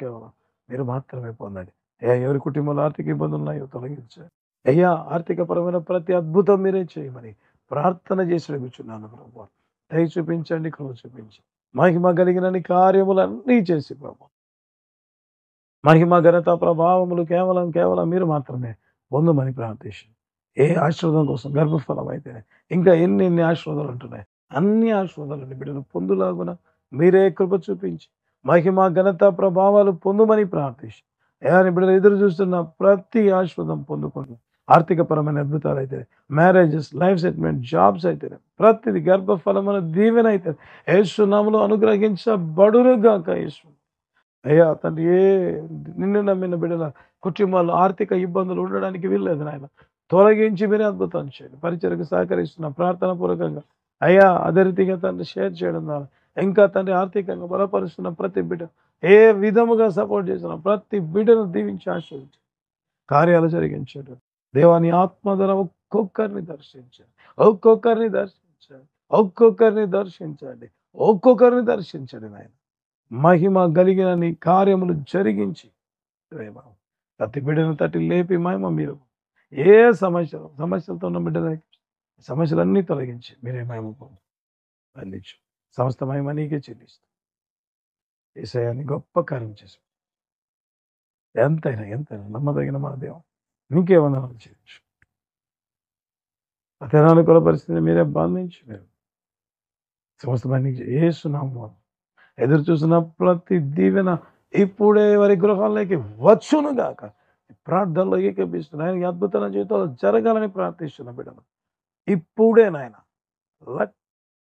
మీరు మాత్రమే పొందండి అయ్యా. ఎవరి కుటుంబంలో ఆర్థిక ఇబ్బందులు ఉన్నాయో తొలగించండి అయ్యా. ఆర్థికపరమైన ప్రతి అద్భుతం మీరే చేయమని ప్రార్థన చేసి కూర్చున్నాను ప్రభు. దయ చూపించండి, కృప చూపించి మహిమ కలిగిన కార్యములన్నీ చేసి ప్రభు, మహిమ ఘనత ప్రభావములు కేవలం మీరు మాత్రమే పొందమని ప్రార్థించి ఏ ఆశీర్వాదం కోసం గర్భఫలం అయితే ఇంకా ఎన్ని ఆశీర్వాదాలు ఉంటున్నాయి, అన్ని ఆశీర్వాదాలను బిడ్డలు పొందులాగున మీరే కృప చూపించి మహిమ ఘనత ప్రభావాలు పొందుమని ప్రార్థించి అయ్యా బిడ్డలు ఎదురు చూస్తున్న ప్రతి ఆశీర్వాదం పొందుకోండి. ఆర్థికపరమైన అద్భుతాలు అయితే, మ్యారేజెస్, లైఫ్ సెటిల్మెంట్, జాబ్స్ అయితే, ప్రతిది గర్భఫలమైన దీవెన అయితే యేసు నామములో అనుగ్రహించబడునుగాక. యేసు అయ్యా తండ్రి, నిన్ను నమ్మిన బిడ్డల కుటుంబాల్లో ఆర్థిక ఇబ్బందులు ఉండడానికి వీల్లేదు నాయన. తొలగించి మీరే అద్భుతం చేయండి. పరిచయకు సహకరిస్తున్న ప్రార్థన పూర్వకంగా అయ్యా అదే రీతిగా తండ్రి షేర్ చేయడం ద్వారా ఇంకా తండ్రి ఆర్థికంగా బలపరుస్తున్న ప్రతి బిడ్డ, ఏ విధముగా సపోర్ట్ చేస్తున్న ప్రతి బిడ్డను దీవించి ఆశీర్వదించి కార్యాలు జరిగించాడు. దేవాని ఆత్మ ద్వారా ఒక్కొక్కరిని దర్శించండి నాయన. మహిమ కలిగిన నీ కార్యములు జరిగించి ప్రతి బిడ్డను తట్టి లేపి మహిమ మీరు ఏ సమస్యలతో ఉన్న బిడ్డల సమస్యలన్నీ తొలగించి మీరే మహిమ అందించు. సమస్త మహిమ నీకే చెల్లిస్తూ యేసయ్యాని గొప్ప కార్యం చేసి ఎంతైనా నమ్మదగిన మా దేవం నీకేమన్నా చేయొచ్చు. అతనానుకూల పరిస్థితిని మీరే బంధించి మీరు సమస్త మహిమ యేసునామమున ఎదురు చూసిన ప్రతి దీవెన ఇప్పుడే వారి గృహాల్లోకి వచ్చును గాక. ప్రార్థనలో ఏకీపిస్తున్న ఆయన అద్భుతమైన జీవితాలు జరగాలని ప్రార్థిస్తున్న బిడ్డలు ఇప్పుడే నాయన,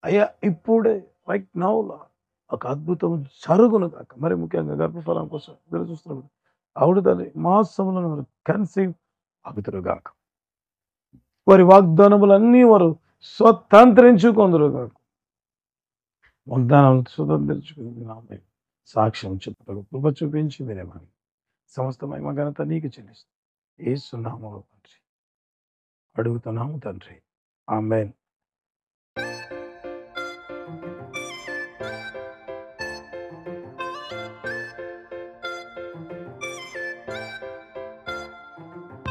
అయ్యా ఇప్పుడే రైట్ నౌ ఒక అద్భుతం జరుగును గాక. మరి ముఖ్యంగా గర్భఫలం కోసం ఎదురు చూస్తున్న ఆవిడ తల్లి మాసములను వారు కన్సీవ్ అగుతురు గాక. వారి వాగ్దానములన్నీ వారు స్వతంత్రించుకొందురు గాక. వాగ్దానాలను స్వతంత్రించుకుని సాక్ష్యం చెప్పుటకు కృప చూపించి మీరేమని సమస్త మహిమ ఘనత నీకు చెల్లిస్తాం యేసు నామములో తండ్రి అడుగుతున్నాము తండ్రి. ఆమేన్.